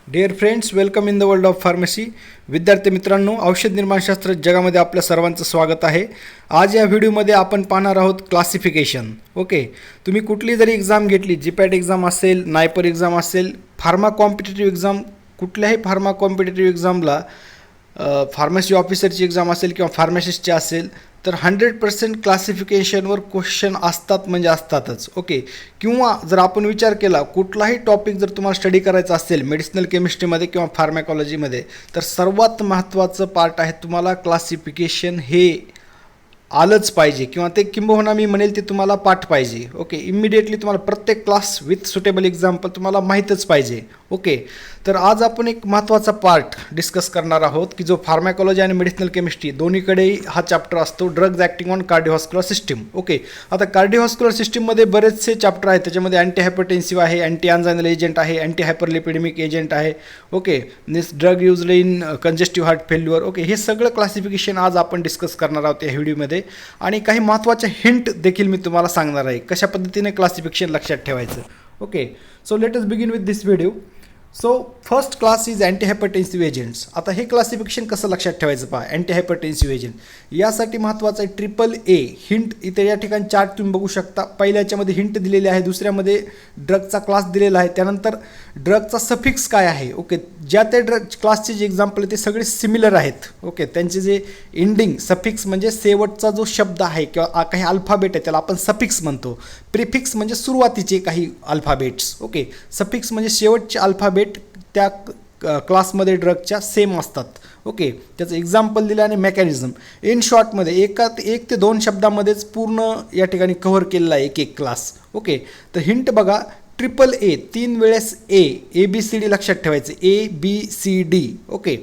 Dear friends, welcome in the world of pharmacy. विद्यार्थी मित्रांनो, औषध निर्माणशास्त्र जगामध्ये आपल्या सर्वांचं स्वागत आहे. आज या व्हिडिओमध्ये आपण पाहणार आहोत क्लासिफिकेशन. ओके, तुम्ही कुठली जरी एक्झाम घेतली, जीपॅट एक्झाम असेल, नायपर एक्झाम असेल, फार्मा कॉम्पिटेटिव्ह एक्झाम, कुठल्याही फार्मा कॉम्पिटेटिव्ह एक्झामला फार्मसी ऑफिसरची एक्झाम असेल किंवा फार्मासिस्टची असेल तर 100% क्लासिफिकेशनवर क्वेश्चन असतात म्हणजे असतातच. ओके, किंवा जर आपण विचार केला कुठलाही टॉपिक जर तुम्हाला स्टडी करायचा असेल मेडिसिनल केमिस्ट्रीमध्ये किंवा फार्मॅकॉलॉजीमध्ये तर सर्वात महत्त्वाचं पार्ट आहे तुम्हाला क्लासिफिकेशन हे आलंच पाहिजे किंवा ते किंबहुना मी म्हणेल ते तुम्हाला पाठ पाहिजे. ओके, इमिडिएटली तुम्हाला प्रत्येक क्लास विथ सुटेबल एक्झाम्पल तुम्हाला माहीतच पाहिजे. ओके, तर आज आपण एक महत्त्वाचा पार्ट डिस्कस करणार आहोत की जो फार्मॅकॉलॉजी आणि मेडिसिनल केमिस्ट्री दोन्हीकडेही हा चॅप्टर असतो, drugs acting on cardiovascular system. Okay, आता कार्डिओव्हास्क्युलर सिस्टीममध्ये बरेचसे चॅप्टर आहेत. त्याच्यामध्ये अँटी हायपरटेन्सिव्ह आहे, अँटी अँजायनल एजंट आहे, अँटी हायपरलिपिडेमिक एजंट आहे. Okay, this drug used in congestive heart failure. Okay, हे सगळं क्लासिफिकेशन आज आपण डिस्कस करणार आहोत या व्हिडिओमध्ये आणि काही महत्त्वाचे हिंट देखील मी तुम्हाला सांगणार आहे कशा पद्धतीने क्लासिफिकेशन लक्षात ठेवायचं. Okay, so let us begin with this video. So first class is anti hypertensive agents. आता हे क्लासिफिकेशन कसं लक्षात ठेवायचं पहा. अँटी हायपरटेन्सिव्ह एजंट यासाठी महत्त्वाचं आहे AAA. हिंट इथे या ठिकाणी चार्ट तुम्ही बघू शकता. पहिल्या याच्यामध्ये हिंट दिलेली आहे, दुसऱ्यामध्ये ड्रगचा क्लास दिलेला आहे, त्यानंतर ड्रगचा सफिक्स काय आहे. ओके, ज्या त्या ड्रग क्लासचे जे एक्झाम्पल आहे ते सगळे सिमिलर आहेत. ओके, त्यांचे जे एंडिंग सफिक्स म्हणजे शेवटचा जो शब्द आहे किंवा काही अल्फाबेट आहे त्याला आपण सफिक्स म्हणतो. प्रिफिक्स म्हणजे सुरुवातीचे काही अल्फाबेट्स. ओके, सफिक्स म्हणजे शेवटचे अल्फाबेट त्या क्लासमध्ये ड्रगच्या सेम असतात. ओके, त्याचं एक्झाम्पल दिलं आणि मेकॅनिझम इन शॉर्टमध्ये एक ते दोन शब्दामध्येच पूर्ण या ठिकाणी कव्हर केलेला आहे एक क्लास. ओके, तर हिंट बघा, AAA 3 वेळेस ABCD लक्षात ठेवायचं, ABCD. Okay,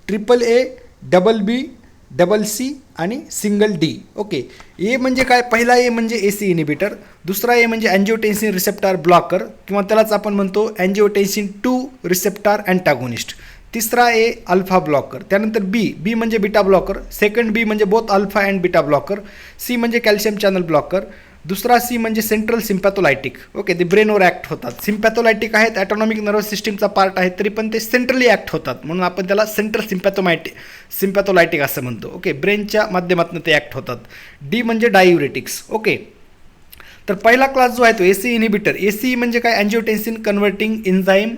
AAA, BB, CC आणि सिंगल D. ओके, ए म्हणजे काय, पहिला ए म्हणजे AC इनिबिटर, दुसरा ए म्हणजे अँजिओटेन्सिन रिसेप्टर ब्लॉकर किंवा त्यालाच आपण म्हणतो अँजिओटेन्सिन 2 रिसेप्टर अँटागोनिस्ट, तिसरा ए अल्फा ब्लॉकर, त्यानंतर बी म्हणजे बीटा ब्लॉकर, सेकंड बी म्हणजे both alpha and beta blocker, C म्हणजे कॅल्शियम चॅनल ब्लॉकर, दुसरा सी म्हणजे सेंट्रल सिम्पॅथोलायटिक. ओके, ते ब्रेनवर ॲक्ट होतात. सिम्पॅथोलायटिक आहेत, ॲटोनॉमिक नर्वस सिस्टीमचा पार्ट आहेत, तरी पण ते सेंट्रली ॲक्ट होतात म्हणून आपण त्याला सेंट्रल सिम्पॅथोलायटिक असं म्हणतो. ओके, ब्रेनच्या माध्यमातून ते ॲक्ट होतात. डी म्हणजे डायुरेटिक्स. ओके, तर पहिला क्लास जो आहे तो AC इनिबिटर. AC म्हणजे काय, angiotensin converting enzyme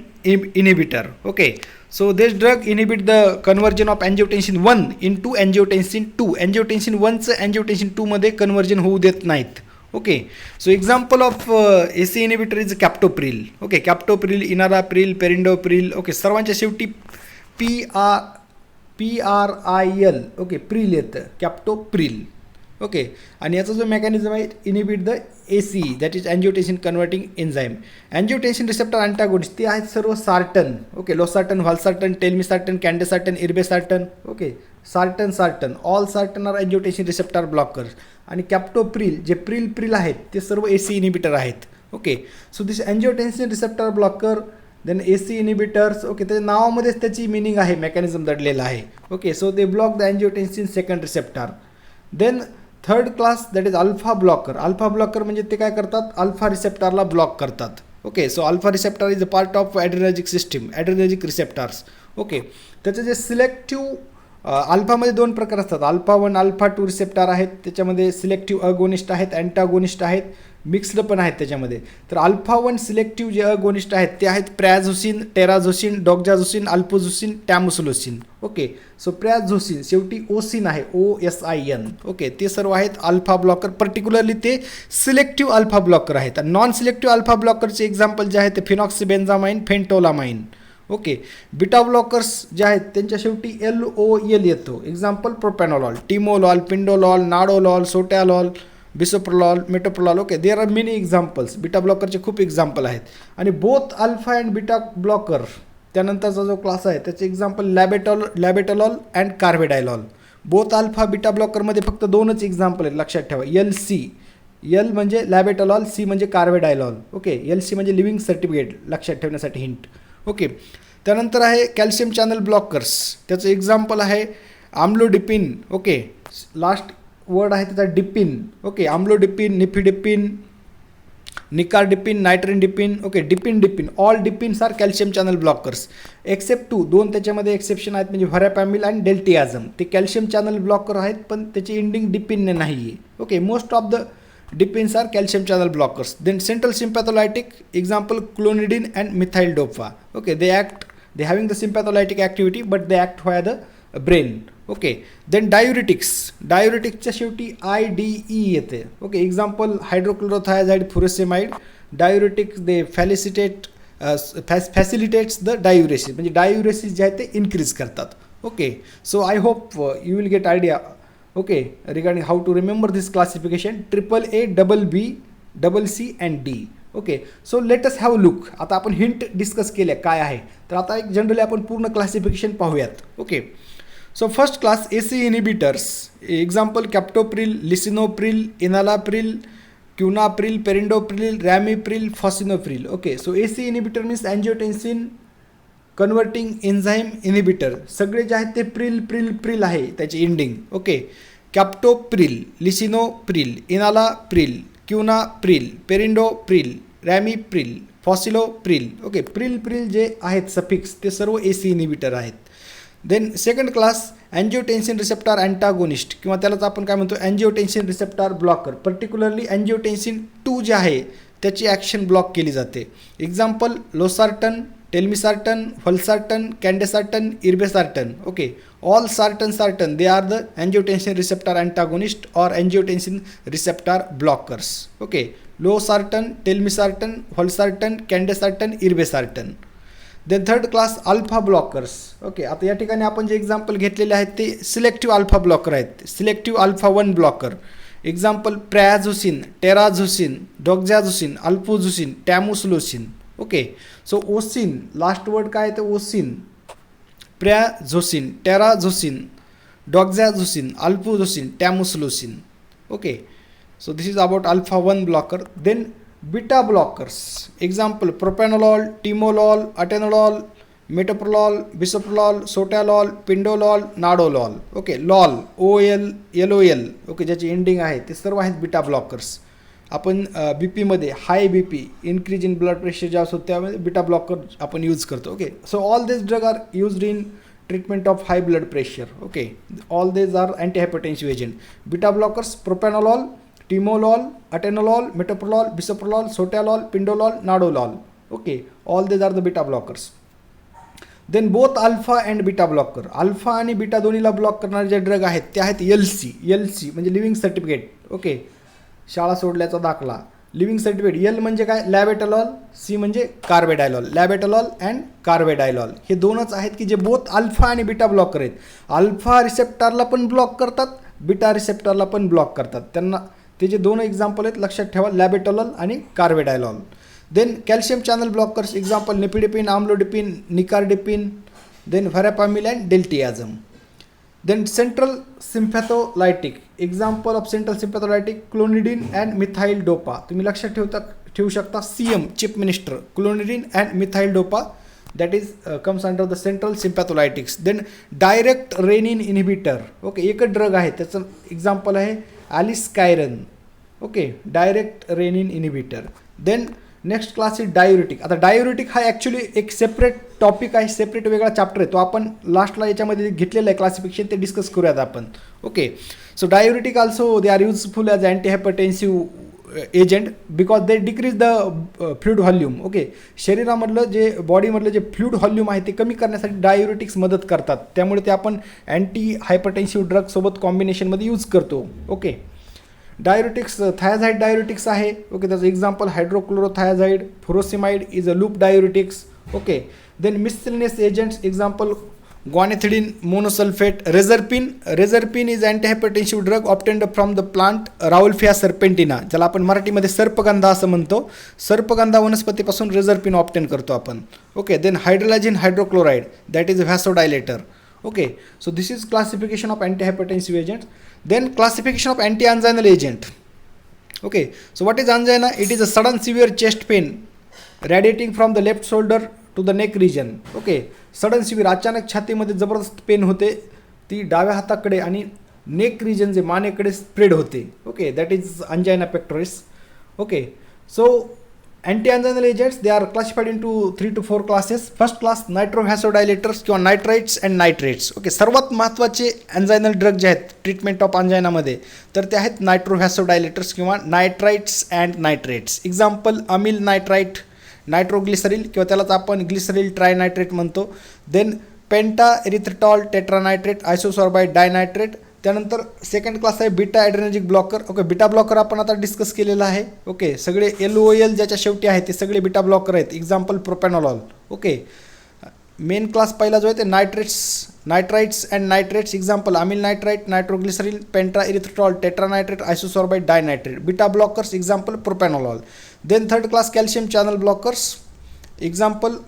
inhibitor. Okay, so this drug inhibit the conversion of angiotensin 1 into angiotensin 2. Angiotensin 1चं अँजिओटेन्सिन 2मध्ये कन्व्हर्जन होऊ देत नाहीत. Okay, so example of AC inhibitor is captopril. Okay, captopril, enalapril, perindopril. Okay, सर्वांच्या शेवटी PRIL. Okay, Pril येतं, कॅप्टोप्रिल. Okay, आणि याचा जो मेकॅनिझम आहे, inhibit the AC that is angiotensin converting enzyme. Angiotensin receptor antagonist ते आहेत सर्व sartan. Okay, losartan, valsartan, telmisartan, candesartan, irbesartan. Okay, sartan all sartan are angiotensin receptor blocker. आणि captopril जे प्रिल आहेत ते सर्व AC इनिबिटर आहेत. Okay, so this angiotensin receptor blocker then AC inhibitors. Okay, त्याच्या नावामध्येच त्याची मिनिंग आहे, मेकॅनिझम दडलेला आहे. Okay, so they block the angiotensin second receptor. Then third class that is alpha blocker. Alpha blocker म्हणजे ते काय करतात, अल्फा रिसेप्टरला ब्लॉक करतात. Okay, so alpha receptor is a part of adrenergic system, adrenergic receptors. Okay, त्याचे जे selective अल्फामध्ये दोन प्रकार असतात, अल्फा 1, अल्फा 2 रिसेप्टर आहेत. त्याच्यामध्ये सिलेक्टिव्ह अगोनिस्ट आहेत, अँटागोनिस्ट आहेत, मिक्स्ड पण आहेत त्याच्यामध्ये. तर अल्फा 1 सिलेक्टिव्ह जे अगोनिस्ट आहेत ते आहेत प्रॅझोसिन, टेराझोसिन, डॉक्झाझोसिन, अल्पोझोसिन, टॅमोसुलोसिन. ओके, सो प्रॅझोसिन शेवटी ओसिन आहे, OSIN. ओके, ते सर्व आहेत अल्फा ब्लॉकर. पर्टिक्युलरली ते सिलेक्टिव्ह अल्फा ब्लॉकर आहेत. नॉन सिलेक्टिव्ह अल्फा ब्लॉकरचे एक्झाम्पल जे आहेत ते phenoxybenzamine, phentolamine. Okay, beta blockers जे आहेत त्यांच्या शेवटी LOL येतो. Example propranolol, timolol, pindolol, nadolol, sotalol, bisoprolol, metoprolol. Okay, there are many examples. Beta ब्लॉकरचे खूप एक्झाम्पल आहेत. आणि both alpha and beta blocker त्यानंतरचा जो क्लास आहे त्याचे example labetalol and carvedilol. Both alpha beta ब्लॉकरमध्ये फक्त दोनच एक्झाम्पल आहेत, लक्षात ठेवा. L म्हणजे लॅबेटॉलॉल, C म्हणजे कार्बेडायलॉल. ओके, LC म्हणजे लिव्हिंग सर्टिफिकेट, लक्षात ठेवण्यासाठी हिंट. ओके, त्यानंतर आहे कॅल्शियम चॅनल ब्लॉकर्स. त्याचं एक्झाम्पल आहे आम्लोडिपिन. ओके, लास्ट वर्ड आहे त्याचा dipine. Okay, amlodipine, nifedipine, nicardipine, nitrendipine, okay, dipine, all dipines are calcium channel blockers except 2, दोन त्याच्यामध्ये एक्सेप्शन आहेत, म्हणजे व्हरॅपॅमिल आणि डेल्टियाझम. ते कॅल्शियम चॅनल ब्लॉकर आहेत, पण त्याची इंडिंग डिपिनने नाही आहे. Okay, most of the dipines are calcium channel blockers. Then central sympatholytic example clonidine and methyl dopa. Okay, they having the sympatholytic activity but they act via the brain. Okay, then डायुरेटिक्सच्या शेवटी IDE येते. Okay, example hydrochlorothiazide, furosemide. Diuretics they facilitates the diuresis, म्हणजे diuresis जे आहे ते increase करतात. Okay, so I hope you will get idea. Okay, regarding how to remember this classification AAA, BB, CC and D. Okay, so let us have look. आता आपण hint discuss केले काय आहे, तर आता एक जनरली आपण पूर्ण क्लासिफिकेशन पाहूयात. Okay, so first class AC inhibitors. Example captopril, lisinopril, enalapril, quinapril, perindopril, ramipril, fosinopril. Okay, so AC inhibitor means angiotensin converting enzyme inhibitor. सगळे जे आहेत ते प्रिल आहे त्याची ending. Okay, captopril, lisinopril, enalapril, quinapril, perindopril, ramipril, fosinopril. Okay, pril जे आहेत suffix ते सर्व AC इनिबिटर आहेत. Then second class angiotensin receptor antagonist, किंवा त्यालाच आपण काय म्हणतो angiotensin receptor blocker. Particularly angiotensin 2 जे आहे त्याची ॲक्शन ब्लॉक केली जाते. Example losartan, telmisartan, valsartan, candesartan, irbesartan. Okay, all sartan they are the angiotensin receptor antagonist or angiotensin receptor blockers. Okay, losartan, telmisartan, valsartan, candesartan, irbesartan. Then third class alpha blockers. Okay, आता या ठिकाणी आपण जे example घेतलेले आहेत ते selective alpha blocker आहेत. Selective alpha 1 blocker. Example prazosin, terazosin, doxazosin, alfuzosin, tamsulosin. Okay, so osin, last word काय आहे ते osin, prazosin, terazosin, doxazosin, alfuzosin, tamsulosin. Okay, so this is about alpha 1 blocker. Then beta blockers. Example propranolol, timolol, atenolol, metoprolol, bisoprolol, sotalol, pindolol, nadolol. Okay, lol, OL, LOL. Okay, ज्याची ending आहे ते सर्व आहेत beta blockers. आपण BPमध्ये high BP, increase in blood pressure जे असतो त्यामध्ये बीटा ब्लॉकर आपण यूज करतो. Okay, so all this drug are used in treatment of high blood pressure. Okay, all this are antihypertensive agent. Beta blockers propranolol, timolol, atenolol, metoprolol, bisoprolol, sotalol, pindolol, nadolol. Okay, all this are the beta blockers. Then both alpha and beta blocker. Alpha आणि beta दोन्हीला block करणारे जे drug आहेत ते आहेत LC म्हणजे living certificate. Okay, शाळा सोडल्याचा दाखला. Living certificate. L म्हणजे काय, लॅबेटलॉल. C म्हणजे कार्बेडायलॉल. लॅबेटलॉल अँड कार्बेडायलॉल हे दोनच आहेत की जे बोथ अल्फा आणि बीटा ब्लॉकर आहेत. अल्फा रिसेप्टरला पण ब्लॉक करतात, बीटा रिसेप्टरला पण ब्लॉक करतात. त्यांना ते जे दोन एक्झाम्पल आहेत लक्षात ठेवा, लॅबेटलॉल आणि carvedilol. Then calcium channel blockers. Example nifedipine, amlodipine, nicardipine, then verapamil and diltiazem. Then central sympatholytic. Example of central sympatholytic clonidine and methyl dopa. तुम्ही लक्षात ठेवू शकता CM chief minister, clonidine and methyl dopa, that is comes under the central sympatholytics. Then direct renin inhibitor. Okay, एकच drug आहे त्याचं example आहे aliskiren. Okay, direct renin inhibitor. Then next class is diuretic. आता diuretic हा actually एक separate topic आहे, separate वेगळा chapter आहे, तो आपण लास्टला याच्यामध्ये घेतलेलं आहे क्लासिफिकेशन, ते डिस्कस करूयात आपण. Okay, so diuretic also they are useful as antihypertensive agent because they decrease the fluid volume. Okay, शरीरामधलं जे बॉडीमधलं जे फ्लुइड व्हॉल्यूम आहे ते कमी करण्यासाठी डायुरेटिक्स मदत करतात. त्यामुळे ते आपण अँटी हायपरटेन्सिव्ह ड्रगसोबत कॉम्बिनेशनमध्ये यूज करतो. ओके, डायुरेटिक्स थायझाईड डायुरेटिक्स आहे. ओके, त्याचं example hydrochlorothiazide, furosemide is a loop diuretics. Okay, then miscellaneous agents. Example guanethidine monosulfate, reserpine is antihypertensive drug obtained from the plant Rauwolfia serpentina, ज्याला आपण मराठीमध्ये सर्पगंधा असं म्हणतो. सर्पगंधा वनस्पतीपासून रेझरपिन ऑब्टेन करतो आपण. Okay, then hydralazine hydrochloride, that is vasodilator. Okay, so this is classification of antihypertensive agents. Then classification of anti-anginal agent. Okay, so what is angina? It is a sudden severe chest pain radiating from the left shoulder to the neck region. Okay, sudden severe, अचानक छातीमध्ये जबरदस्त pen होते, ती डाव्या हाताकडे आणि neck region जे मानेकडे spread होते. Okay, that is angina pectoris. Okay, So anti-anginal agents, they are classified into 3 to 4 classes. First class नायट्रोव्हॅसोडायलेटर्स किंवा नायट्राइट्स अँड नायट्रेट्स. ओके, सर्वात महत्त्वाचे अँजायनल ड्रग जे आहेत ट्रीटमेंट ऑफ अँजायनामध्ये, तर ते आहेत नायट्रोव्हॅसोडायलेटर्स किंवा nitrites and nitrates. Example amyl nitrite, nitroglycerin किंवा त्यालाच आपण ग्लिसरील ट्रायनायट्रेट म्हणतो. देन पेंटा एरिथ्रिटॉल टेट्रानायट्रेट, आयसोसॉर्बाइड डायनायट्रेट. त्यानंतर सेकंड क्लास आहे beta adrenergic blocker. Okay, beta blocker आपण आता डिस्कस केलेला आहे. ओके, सगळे LOL ज्याच्या शेवटी आहे ते सगळे बीटा ब्लॉकर आहेत. Example propranolol. Okay, main class पहिला जो आहे ते nitrites and nitrates. Example amyl nitrite, nitroglycerin, pentaerythritol tetranitrate, isosorbide dinitrate. Beta blockers, example propranolol. Then third class calcium channel blockers. Example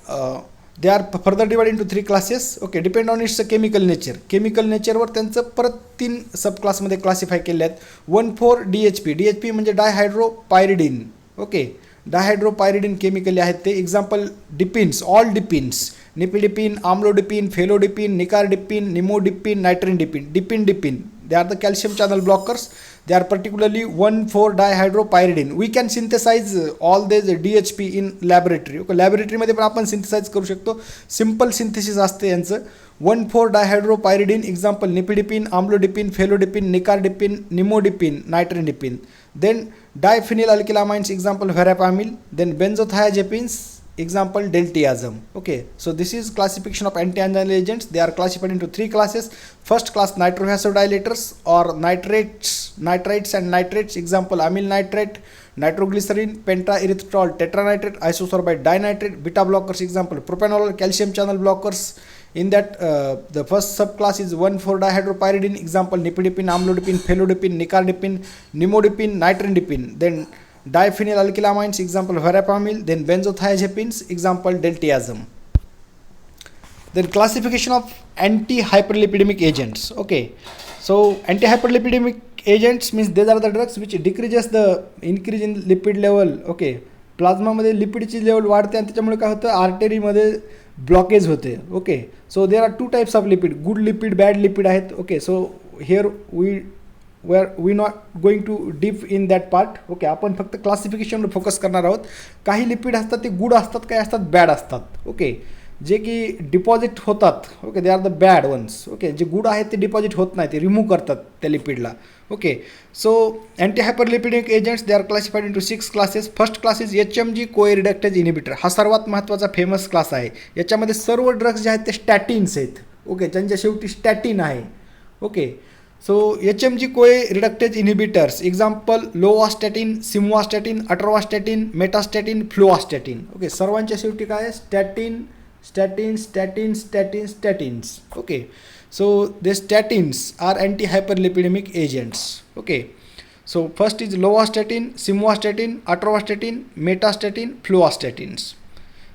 they are further divide into 3 classes. Okay, depend on its chemical nature. Chemical नेचरवर त्यांचं परत 3 सब क्लासमध्ये classify केले आहेत. 1,4 DHP. DHP म्हणजे डायहायड्रोपायरिडिन. Okay, डायहायड्रोपायरिडिन chemically आहेत ते. Example dipines, all dipines, nifedipine, amlodipine, felodipine, nicardipine, nimodipine, nitrendipine, dipine. They are the calcium channel blockers. They are particularly 1,4 dihydropyridine. We can synthesize all these DHP in laboratory. Okay, लॅबोरेटरीमध्ये पण आपण synthesise करू शकतो. Simple synthesis असते यांचं. 1,4 dihydropyridine. Example nifedipine, amlodipine, felodipine, nicardipine, nimodipine, nitrendipine. Then diphenyl alkylamines. Example verapamil. Then benzothiazepines. Example deltiazem. Okay, so this is classification of anti-anginal agents. They are classified into 3 classes. First class nitrovasodilators or nitrites and nitrates. Example amyl nitrate, nitroglycerin, pentaerythritol tetranitrate, isosorbide dinitrate. Beta blockers, example propanolol, calcium channel blockers. In that the first subclass is 1,4 dihydropyridine. Example nifedipine, amlodipine, felodipine, nicardipine, nimodipine, nitrindipine. Then diphenyl alkylamines, example verapamil. Then benzothiazepines, example deltiazem. Then classification of anti-hyperlipidemic agents. Okay, so anti-hyperlipidemic agents means these are the drugs which decreases the increase in lipid level. Okay, प्लाझ्मामध्ये लिपिडची level वाढते आणि त्याच्यामुळे काय होतं, आर्टरीमध्ये blockage होते. Okay, so there are 2 types of lipid, good lipid, bad lipid आहेत. Okay, so here we not going to deep in that part. Okay, आपण फक्त क्लासिफिकेशनवर फोकस करणार आहोत. काही लिपिड असतात ते गुड असतात, काही असतात बॅड असतात. ओके, जे की डिपॉझिट होतात. Okay, they are the bad ones. Okay, जे गुड आहेत ते डिपॉझिट होत नाही, ते रिमूव्ह करतात त्या लिपिडला. Okay, so anti hyperlipidic agents they are classified into 6 classes. First class is HMG CoA reductase inhibitor. हा सर्वात महत्त्वाचा फेमस क्लास आहे. याच्यामध्ये सर्व ड्रग्स जे आहेत ते स्टॅटिन्स आहेत. ओके, त्यांच्या शेवटी स्टॅटिन आहे. Okay, so HMG CoA reductase inhibitors. Example lovastatin, simvastatin, atorvastatin, metastatin, fluvastatin. Okay, सर्वांच्या शेवटी काय आहे, statins. Okay, so the statins are anti-hyperlipidemic agents. Okay, so first is lovastatin, simvastatin, atorvastatin, metastatin, fluostatins.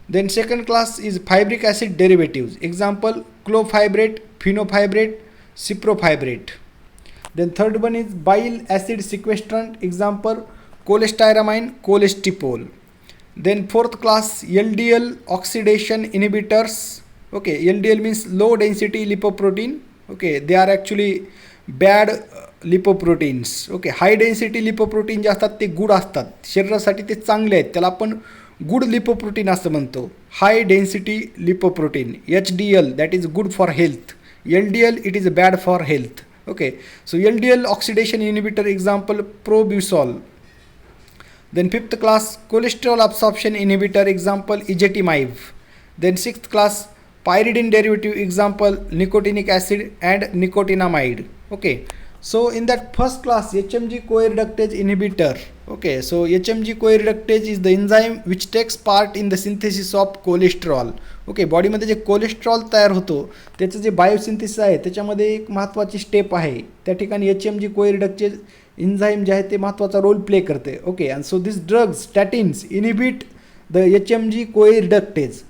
Then second class is fibric acid derivatives. Example clofibrate, fenofibrate, ciprofibrate. Then third one is bile acid sequestrant. Example cholestyramine, colestipol. Then fourth class LDL oxidation inhibitors. Okay, LDL means low density lipoprotein. Okay, they are actually bad lipoproteins. Okay, high density lipoprotein जे असतात ते good असतात, शरीरासाठी ते चांगले आहेत, त्याला आपण गुड लिपोप्रोटीन असं म्हणतो. High density lipoprotein HDL, that is good for health. LDL, it is bad for health. Okay, so LDL oxidation inhibitor, example probusol. Then fifth class cholesterol absorption inhibitor, example ezetimibe. Then sixth class pyridine derivative, example nicotinic acid and nicotinamide. Okay, so in that first class HMG coreductase inhibitor. Okay, so HMG coreductase is the enzyme which takes part in the synthesis of cholesterol. Okay, बॉडीमध्ये जे cholesterol तयार होतो त्याचं जे biosynthesis आहे त्याच्यामध्ये एक महत्त्वाची स्टेप आहे. त्या ठिकाणी HMG कोएरिडक्टेज एन्झाईम जे आहे ते महत्त्वाचा रोल प्ले करते. Okay, and so this drugs statins inhibit the HMG CoA reductase.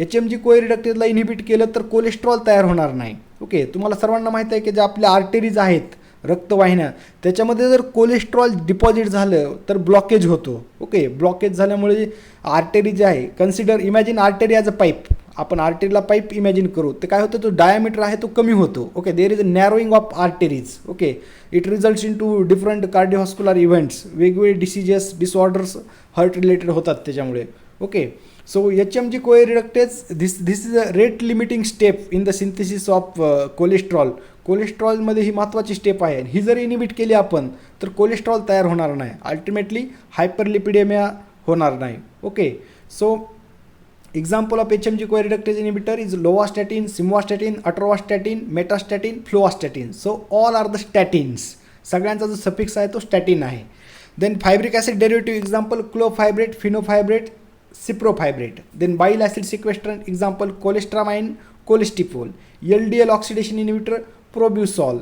HMG कोएरिडक्टेजला इनिबिट केलं तर कोलेस्ट्रॉल तयार होणार नाही. ओके, तुम्हाला सर्वांना माहीत आहे की जे आपल्या आर्टरीज आहेत, रक्तवाहिन्या, त्याच्यामध्ये जर कोलेस्ट्रॉल डिपॉझिट झालं तर ब्लॉकेज होतो. ओके, ब्लॉकेज झाल्यामुळे आर्टरी जे आहे, consider imagine artery as a pipe. आपण आर्टरीला पाईप इमॅजिन करू, तर काय होतं, तो डायमीटर आहे तो कमी होतो. Okay, there is a narrowing of arteries. Okay, it results into different cardiovascular events, वेगवेगळे डिसीजेस डिसऑर्डर्स हार्ट रिलेटेड होतात त्याच्यामुळे. ओके, so HMG CoA reductase this is a rate limiting step in the synthesis of cholesterol. कोलेस्ट्रॉलमध्ये ही महत्त्वाची step आहे. ही जर inhibit केली आपण तर कोलेस्ट्रॉल तयार होणार नाही, अल्टिमेटली हायपरलिपिडेमिया होणार नाही. Okay, so example of HMG CoA reductase inhibitor is lovastatin, simvastatin, atorvastatin, metastatin, fluvastatin. So all are the statins. सगळ्यांचा जो सफिक्स आहे तो स्टॅटिन आहे. Then fibric acid derivative example clofibrate, fenofibrate, ciprofibrate. Then bile acid sequestrant example cholestyramine, colestipol. LDL oxidation inhibitor probucol.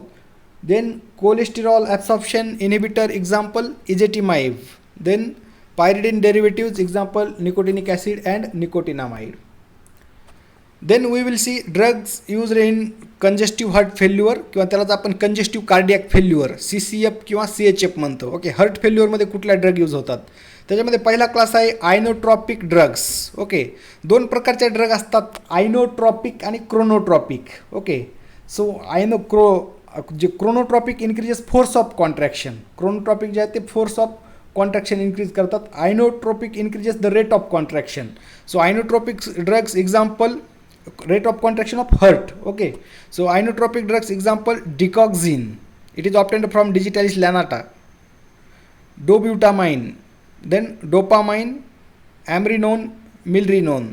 Then cholesterol absorption inhibitor example ezetimibe. Then pyridine derivatives example nicotinic acid and nicotinamide. Then we will see drugs used in congestive heart failure किंवा त्यालाच आपण congestive cardiac failure CCF किंवा CHF म्हणतो. Okay, heart फेल्युअरमध्ये कुठल्या drug use होतात, त्याच्यामध्ये पहिला class आहे आयनोट्रॉपिक ड्रग्स. ओके, दोन प्रकारचे ड्रग असतात, आयनोट्रॉपिक आणि क्रोनोट्रॉपिक. ओके, सो जे chronotropic increases force of contraction, chronotropic जे आहे ते फोर्स ऑफ कॉन्ट्रॅक्शन इन्क्रीज करतात. Inotropic increases the rate of contraction. So inotropic drugs example rate of contraction of heart. Okay, so inotropic drugs example digoxin, it is obtained from digitalis lanata. Dobutamine, then dopamine, amrinone, milrinone.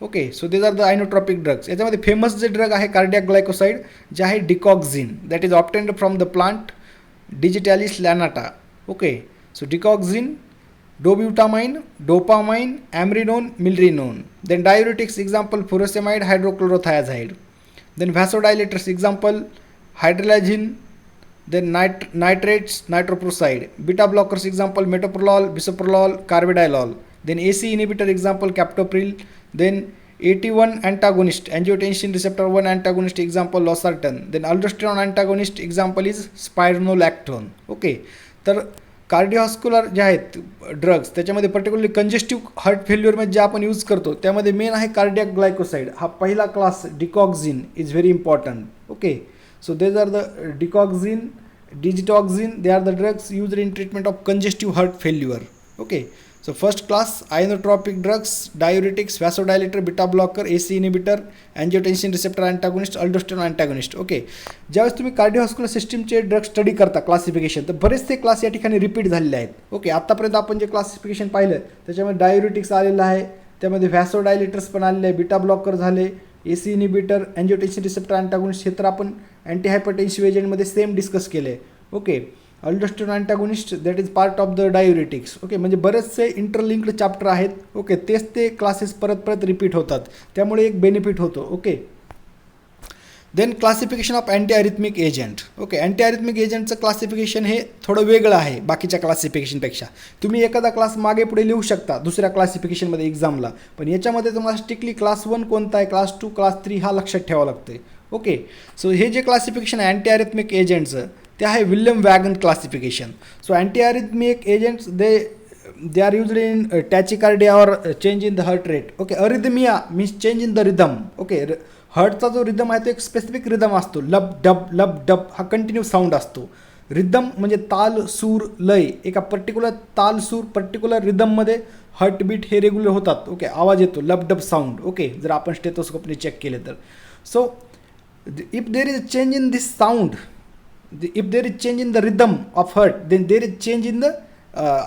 Okay, so these are the inotropic drugs. याच्यामध्ये famous जे drug आहे cardiac glycoside जे आहे डिकॉक्झिन, that is obtained from the plant digitalis lanata. Okay, so digoxin, dobutamine, dopamine, amrinone, milrinone. Then diuretics example furosemide, hydrochlorothiazide. Then vasodilators example hydralazine, then nitrates, nitroprusside. Beta blockers example metoprolol, bisoprolol, carvedilol. Then AC inhibitor example captopril. Then AT1 antagonist, angiotensin receptor 1 antagonist example losartan. Then aldosterone antagonist example is spironolactone. Okay, तर कार्डिओव्हास्क्युलर जे आहेत drugs त्याच्यामध्ये particularly कंजेस्टिव्ह heart फेल्युअरमध्ये जे आपण use करतो त्यामध्ये main आहे cardiac glycoside. हा पहिला class digoxin is very important. Okay, so these are the digoxin, digitoxin, they are the drugs used in treatment of congestive heart failure. Okay, so first class inotropic drugs, diuretics, vasodilator, beta blocker, AC inhibitor, angiotensin receptor antagonist, aldosterone antagonist. Okay, ज्यावेळेस तुम्ही कार्डिओव्हास्क्युलर सिस्टीमचे drug study करता classification, तर बरेचसे class या ठिकाणी repeat झालेले आहेत. ओके, आत्तापर्यंत आपण जे क्लासिफिकेशन पाहिलं त्याच्यामध्ये डायुरेटिक्स आलेलं आहे, त्यामध्ये व्हॅसोडायलेटर्स पण आलेले आहे, बिटा ब्लॉकर झाले, AC inhibitor, angiotensin receptor antagonist, हे तर आपण अँटी हायपरटेन्सिव्ह एजंटमध्ये सेम डिस्कस केले. Okay, aldosterone antagonist that is part of the diuretics. Okay, म्हणजे बरेचसे इंटरलिंक्ड चॅप्टर आहेत. ओके, तेच ते क्लासेस परत परत रिपीट होतात, त्यामुळे एक बेनिफिट होतो. Okay, then classification of anti arrhythmic agent. Okay, anti arrhythmic एजंटचं क्लासिफिकेशन हे थोडं वेगळं आहे बाकीच्या क्लासिफिकेशनपेक्षा. तुम्ही एखादा क्लास मागे पुढे लिहू शकता दुसऱ्या क्लासिफिकेशनमध्ये एक्झामला, पण याच्यामध्ये तुम्हाला स्ट्रिक्टली क्लास 1 कोणता आहे, क्लास 2, क्लास 3 हा लक्षात ठेवावा लागतो. ओके, सो हे जे क्लासिफिकेशन आहे अँटी अरिथमिक एजंटचं ते आहे William Vaughan classification. So anti arrhythmic agents they are used in tachycardia or change in the heart rate. Okay, arrhythmia means change in the rhythm. Okay, हार्टचा जो rhythm आहे तो एक स्पेसिफिक रिदम असतो, लब डब हा कंटिन्यू साऊंड असतो. Rhythm म्हणजे ताल, सूर, लय, एका पर्टिक्युलर ताल, सूर, पर्टिक्युलर रिदममध्ये हार्टबीट हे रेग्युलर होतात. ओके, आवाज येतो, लब डब साऊंड. ओके, जर आपण स्टेथोस्कोपने चेक केले तर. So if there is a change in this sound, if there is change in the rhythm of heart, then there is change in the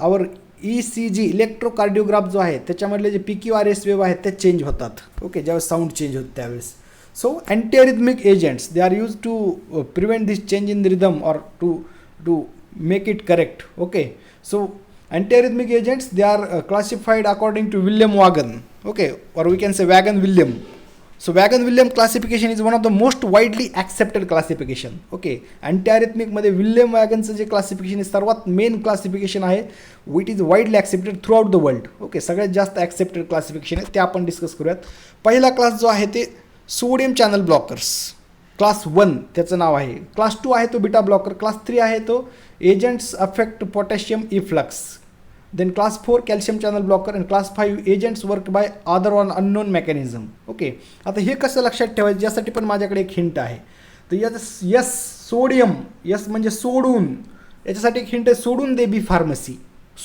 our ECG इलेक्ट्रोकार्डिओग्राफ जो आहे त्याच्यामधले जे PQRS वेव्ह आहेत ते चेंज होतात. ओके, ज्यावेळेस साऊंड चेंज होतं त्यावेळेस. So anti arrhythmic agents they are use to prevent this change in the rhythm और to make it correct. Okay, so anti arrhythmic agents they are classified according to William Wagon. Okay, और we can say Wagon William. So Wagon-Williams classification is one of the most widely accepted classification. Okay, anti अरिथमिकमध्ये William वॅगनचं जे classification आहे सर्वात main classification आहे, which is widely accepted throughout the world. Okay, सगळ्यात जास्त accepted classification आहे ते आपण डिस्कस करूयात. पहिला क्लास जो आहे ते सोडियम चॅनल ब्लॉकर्स, क्लास 1 त्याचं नाव आहे. क्लास 2 आहे तो बिटा ब्लॉकर. क्लास 3 आहे तो agents affect potassium efflux. then class 4 calcium channel blocker and class 5 agents work by other or unknown mechanism. Okay, आता हे कसं लक्षात ठेवायचं यासाठी पण माझ्याकडे एक हिंट आहे. तर यस सोडियम, यस म्हणजे सोडून, याच्यासाठी एक हिंट आहे, सोडून दे बी फार्मसी.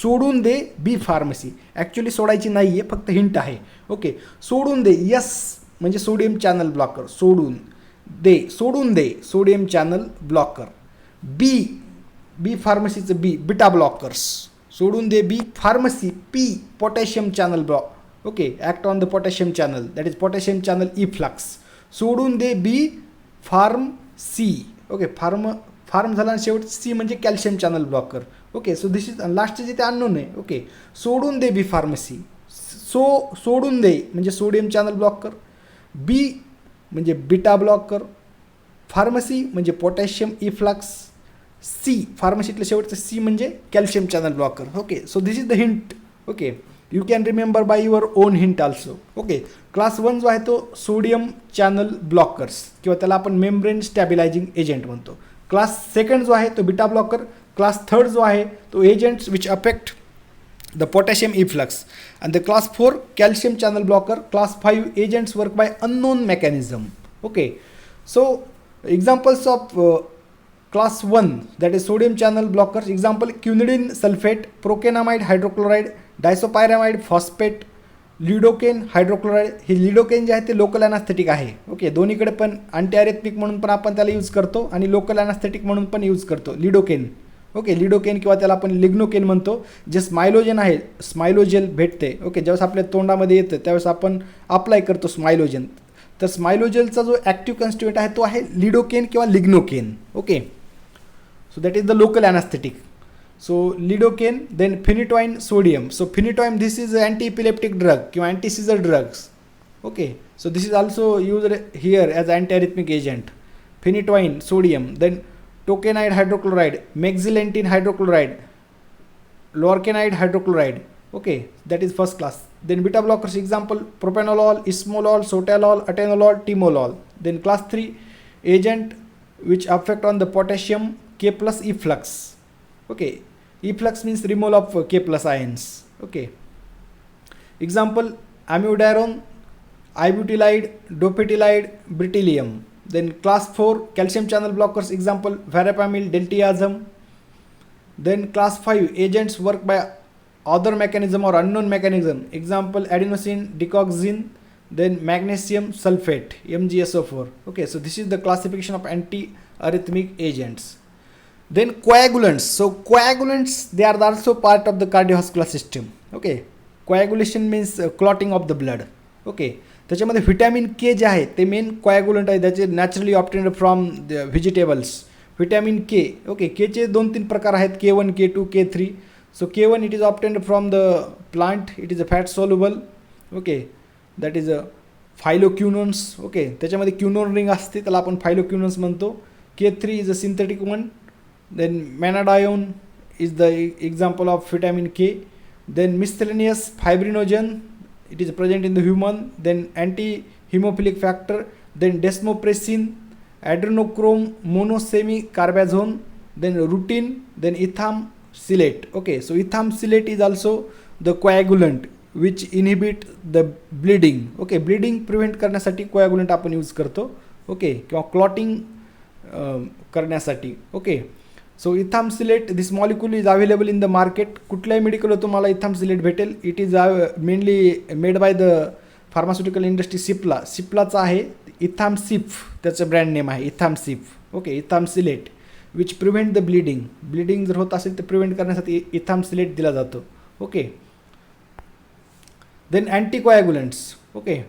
सोडून दे बी फार्मसी, ॲक्च्युली सोडायची नाही आहे, फक्त हिंट आहे. ओके, सोडून दे, यस म्हणजे सोडियम चॅनल ब्लॉकर, सोडून दे सोडियम चॅनल ब्लॉकर. बी फार्मसीचं बीटा ब्लॉकर्स, सोडून दे B pharmacy. P potassium channel block, okay, act on the potassium channel, that is potassium channel efflux. सोडून दे B pharm C. Okay, pharm झाला आणि शेवट सी म्हणजे calcium channel blocker. Okay, so this is लास्टचे जे ते अननोन आहे. ओके, सोडून दे बी फार्मसी. सोडून दे म्हणजे सोडियम चॅनल ब्लॉकर, बी म्हणजे बीटा ब्लॉकर, फार्मसी म्हणजे पोटॅशियम इफ्लक्स, सी फार्मसीतलं शेवटचं सी म्हणजे calcium channel blocker. Okay, so this is the hint. Okay, you can remember by your on hint also. Okay, class 1 जो आहे तो sodium channel blockers किंवा त्याला आपण मेम्ब्रेन स्टॅबिलायझिंग एजंट म्हणतो. क्लास 2 जो आहे तो बीटा ब्लॉकर. क्लास 3 जो आहे तो agents which affect the potassium efflux, and the class 4 calcium channel blocker, class 5 agents work by unknown mechanism. Okay, so examples of class 1, that is sodium channel blockers, example quinidine sulfate, procainamide hydrochloride, disopyramide phosphate, lidocaine hydrochloride. हे lidocaine जे आहे ते local ॲनास्थेटिक आहे. Okay, दोन्हीकडे पण अँटीॲरिथमिक म्हणून पण आपण त्याला यूज करतो आणि लोकल ॲनास्थेटिक म्हणून पण यूज करतो लिडोकेन. ओके, लिडोकेन किंवा त्याला आपण लिग्नोकेन म्हणतो. जे स्मायलोजन आहे, स्मायलोजेल भेटते. ओके, ज्यावेळेस आपल्या तोंडामध्ये येतं त्यावेळेस आपण अप्लाय करतो स्मायलोजन. तर स्मायलोजेलचा जो ॲक्टिव्ह कन्स्टिट्युएंट आहे तो आहे लिडोकेन किंवा lignocaine. Okay, so that is the local anaesthetic. So lidocaine, then phenytoin sodium. So phenytoin this is anti epileptic drug किंवा anti seizure drugs. Okay, so this is also use here as antiarrhythmic agent. Phenytoin sodium, then tocainide hydrochloride, mexiletine hydrochloride, lorcainide hydrochloride. Okay, that is first class. Then beta blockers, example propanolol, ismolol, sotalol, atenolol, timolol. Then class 3 agent which affect on the potassium K plus efflux. Okay, efflux means removal of K plus ions. Okay, example amiodarone, ibutylide, dopetylide, beryllium. Then class 4 calcium channel blockers, example verapamil, deltiazem. Then class 5 agents work by other mechanism or unknown mechanism, example adenosine decoxin, then magnesium sulfate, MgSO4. Okay, so this is the classification of anti-arrhythmic agents. Then coagulants. So coagulants, they are also part of the cardiovascular system. Okay, coagulation means clotting of the blood. Okay, त्याच्यामध्ये vitamin K जे आहे ते main coagulant आहे. त्याचे naturally obtained from the vegetables. Vitamin K. Okay, केचे 2-3 प्रकार आहेत, K1, K2, K3. So K1 it is obtained from the plant, it is a fat soluble. Okay, that is a phylloquinones. Okay, त्याच्यामध्ये quinone ring असते, त्याला आपण phylloquinones म्हणतो. K3 is a synthetic one. Then menadione is the example of vitamin K. Then मिससेलेनियस फायब्रिनोजन, it is present in the human. Then anti-hemophilic factor, then desmopressin, adrenochrome monosemi-carbazone, then rutin, then ethamsilate. Okay, so ethamsilate is also the coagulant which inhibit the bleeding. Okay, bleeding prevent करण्यासाठी coagulant आपण use करतो. Okay, किंवा clotting करण्यासाठी. Okay, so ethamsylate, this molecule is available in the market. कुठल्याही मेडिकलवर तुम्हाला ethamsylate भेटेल. It is mainly made by the pharmaceutical industry सिप्लाचा आहे. इथामसिफ त्याचं ब्रँड नेम आहे, इथामसिफ. Okay, ethamsylate which prevent the bleeding जर होत असेल तर प्रिव्हेंट करण्यासाठी इथामसिलेट दिला जातो. Okay, then anticoagulants. Okay,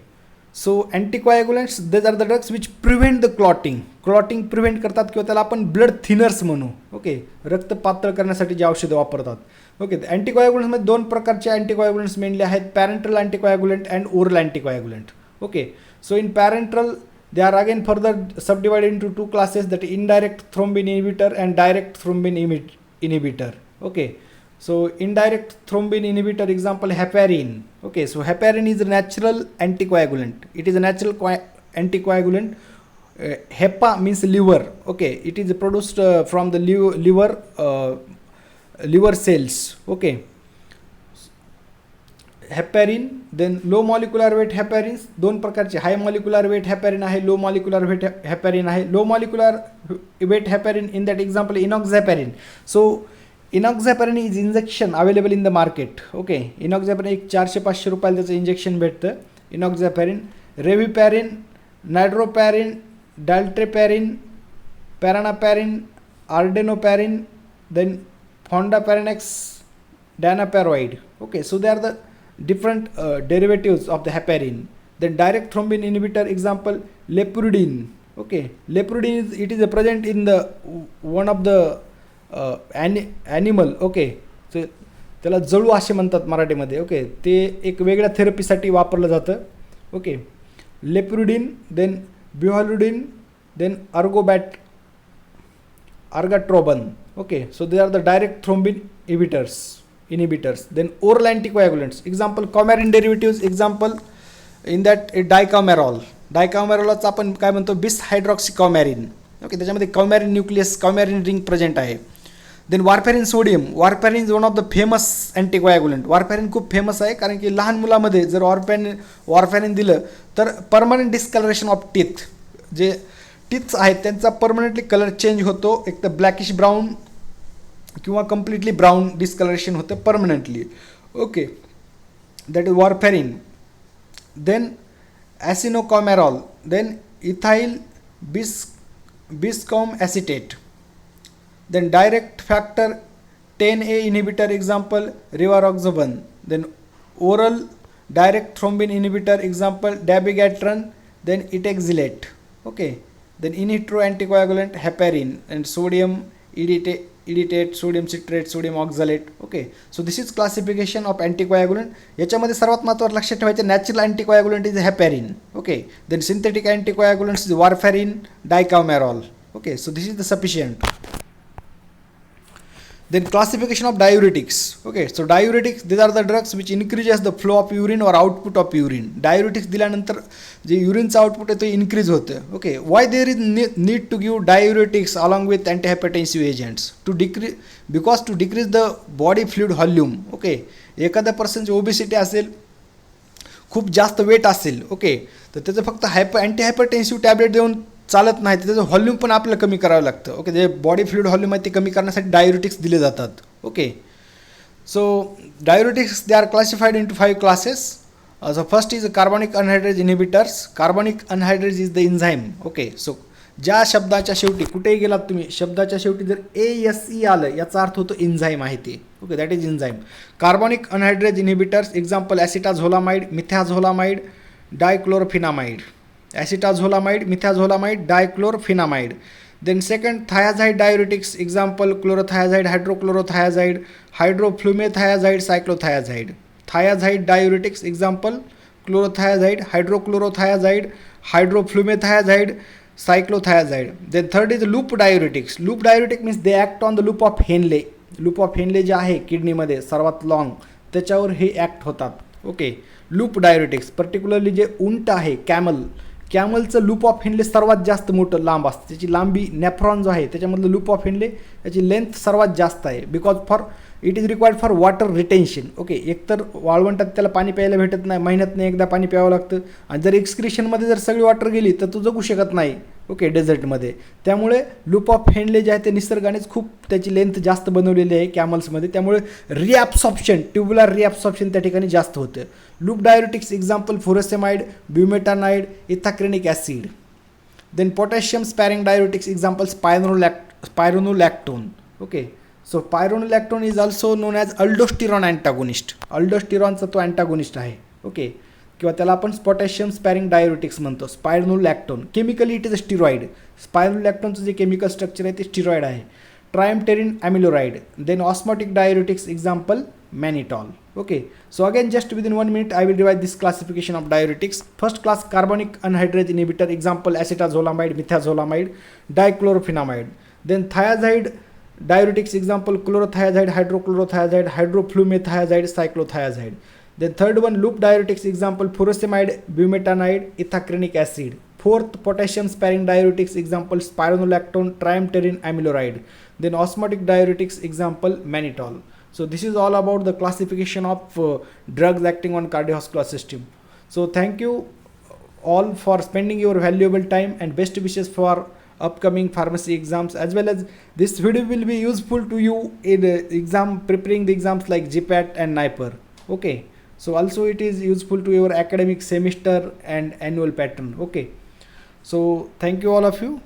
so anticoagulants these are the drugs which prevent the clotting prevent करतात किंवा त्याला आपण ब्लड थिनर्स म्हणू. ओके, रक्त पातळ करण्यासाठी जे औषधं वापरतात. ओके, अँटीकोॲग्युलंट्समध्ये 2 प्रकारचे अँटीकोॲग्युलंट्स मेनली आहेत, parenteral anticoagulant and oral anticoagulant. Okay, so in parenteral they are again further subdivided into 2 classes, that indirect thrombin inhibitor and direct thrombin inhibitor. Okay, so indirect thrombin inhibitor, example heparin. Okay, so heparin is a natural anticoagulant. It is a natural anticoagulant. Hepa means liver. Okay, it is produced from the liver cells. Okay, heparin, then low molecular weight heparins. दोन प्रकारचे, हाय molecular weight heparin आहे, low molecular weight heparin आहे. Low molecular weight heparin, in that example enoxaparin. So enoxaparin is injection available in the market. Okay, enoxaparin एक 400-500 रुपयाला त्याचं injection भेटतं. Enoxaparin, reviparin, nadroparin, dalteparin, parnaparin, ardeparin, then fondaparinux, danaparoid. Okay, so they are the different derivatives of the heparin. Then direct thrombin inhibitor example lepurudine. Okay, lepurudine it is present in the one of the animal. Okay, so त्याला जळू असे म्हणतात मराठीमध्ये. Okay, ते एक वेगळ्या थेरपीसाठी वापरलं जातं. Okay, lepirudin, then bivalirudin, then argatroban. Okay, so they are the direct thrombin inhibitors. Then oral anticoagulants, example coumarin derivatives, example in that डायकामेरॉलचा आपण काय म्हणतो, बिस हायड्रॉक्सिकॉमॅरिन. ओके, त्याच्यामध्ये coumarin nucleus, coumarin ring present आहे. Then warfarin sodium. Warfarin is one of the famous anticoagulant. Warfarin खूप famous आहे कारण की लहान मुलामध्ये जर वारफॅरिन दिलं तर परमनंट डिस्कलरेशन ऑफ टीथ, जे टीथ्स आहेत त्यांचा परमनंटली कलर चेंज होतो. एक तर ब्लॅकिश ब्राऊन किंवा कम्प्लिटली ब्राऊन डिस्कलरेशन होतं permanently. Okay, that is warfarin. Then acenocoumarol, then ethyl biscoumacetate. Then direct factor 10A inhibitor, example rivaroxaban. Then oral direct thrombin inhibitor, example dabigatran, then etexilate. Okay, then in vitro anticoagulant heparin and sodium edetate, sodium citrate, sodium oxalate. Okay, so this is classification of अँटीकोॲग्युलंट. याच्यामध्ये सर्वात महत्त्वाचं लक्षात ठेवायचं, natural anticoagulant is heparin. Okay, then synthetic anticoagulants is warfarin, dicoumarol. Okay, so this is the sufficient. Then classification of diuretics. Okay, so diuretics, these are the drugs which increases the flow of urine or output of urine. Diuretics दिल्यानंतर जे युरिनचं output आहे ते increase होतं. Okay, why there is need to give diuretics along with antihypertensive agents to decrease the body fluid volume. Okay, एखाद्या पर्सनची obesity असेल, खूप जास्त वेट असेल, ओके, तर त्याचं फक्त अँटीहायपरटेन्सिव्ह टॅबलेट देऊन चालत नाही, तर त्याचं व्हॉल्यूम पण आपल्याला कमी करावं लागतं. ओके, जे बॉडी फ्लुइड व्हॉल्यूम आहे ते कमी करण्यासाठी डायुरेटिक्स दिले जातात. Okay, so diuretics they are classified into 5 classes. So first is carbonic anhydrase inhibitors. Carbonic anhydrase is the enzyme. Okay, सो ज्या शब्दाच्या शेवटी कुठेही गेलात तुम्ही, शब्दाच्या शेवटी जर ASE आलं याचा अर्थ होतो इन्झाईम आहे ते. Okay, that is enzyme. Carbonic anhydrase inhibitors, example acetazolamide, methazolamide, dichlorophenamide. Acetazolamide, methazolamide, dichlorophenamide. Then second thiazide diuretics, example chlorothiazide, hydrochlorothiazide, hydroflumethiazide, cyclothiazide. Thiazide diuretics, example chlorothiazide, hydrochlorothiazide, hydroflumethiazide, cyclothiazide. Then third is loop diuretics. Loop diuretic means they act on the loop of Henle. Loop of Henle जे आहे किडनीमध्ये सर्वात long, त्याच्यावर हे act होतात. Okay, loop diuretics particularly जे उंट आहे, कॅमलचं loop of Henley सर्वात जास्त मोठं लांब असतं. त्याची लांबी, नेफ्रॉन जो आहे त्याच्यामधलं लूप ऑफ हेनले त्याची लेंथ सर्वात जास्त आहे. Because it is required for water retention. Okay, एकतर वाळवंटात त्याला पाणी प्यायला भेटत नाही, महिन्यातनं एकदा पाणी प्यावं लागतं, आणि जर एक्सक्रिशनमध्ये जर सगळी वॉटर गेली तर तू जगू शकत नाही. ओके, डेझर्टमध्ये. त्यामुळे लूप ऑफ हेनले जे आहे ते निसर्गानेच खूप त्याची लेंथ जास्त बनवलेली आहे कॅमल्समध्ये, त्यामुळे रिॲब्सॉर्प्शन, ट्युब्युलर रिॲब्सॉर्प्शन त्या ठिकाणी जास्त होतं. Loop diuretics, example furosemide, bumetanide, ethacrynic acid. Then potassium sparing diuretics, example spironolactone. Okay, so spironolactone is also known as aldosterone antagonist. अल्डोस्टिरॉनचा तो अँटागोनिस्ट आहे. ओके, किंवा त्याला आपण पोटॅशियम स्पॅरिंग डायुरेटिक्स म्हणतो. Spironolactone chemically it is a steroid. स्पायरोनोलॅक्टोनचं जे chemical structure आहे ते स्टिरॉइड आहे. Triamterene amiloride. Then osmotic diuretics, example mannitol. Okay, so again just within 1 minute I will divide this classification of diuretics. First class, carbonic anhydrase inhibitor, example acetazolamide, midazolamide, dichlorofenamide. Then thiazide diuretics, example chlorothiazide, hydrochlorothiazide, hydroflumethiazide, cyclothiazide. Then third one, loop diuretics, example furosemide, bumetanide, ithacrenic acid. Fourth, potassium sparing diuretics, example spironolactone, triamterene amiloride. Then osmotic diuretics, example mannitol. So this is all about the classification of drugs acting on cardiovascular system. So thank you all for spending your valuable time, and best wishes for upcoming pharmacy exams, as well as this video will be useful to you in exam preparing the exams like GPAT and NIPER. Okay, so also it is useful to your academic semester and annual pattern. Okay, so thank you all of you.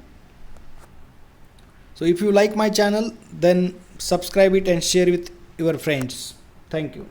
So if you like my channel, then subscribe it and share with your friends. Thank you.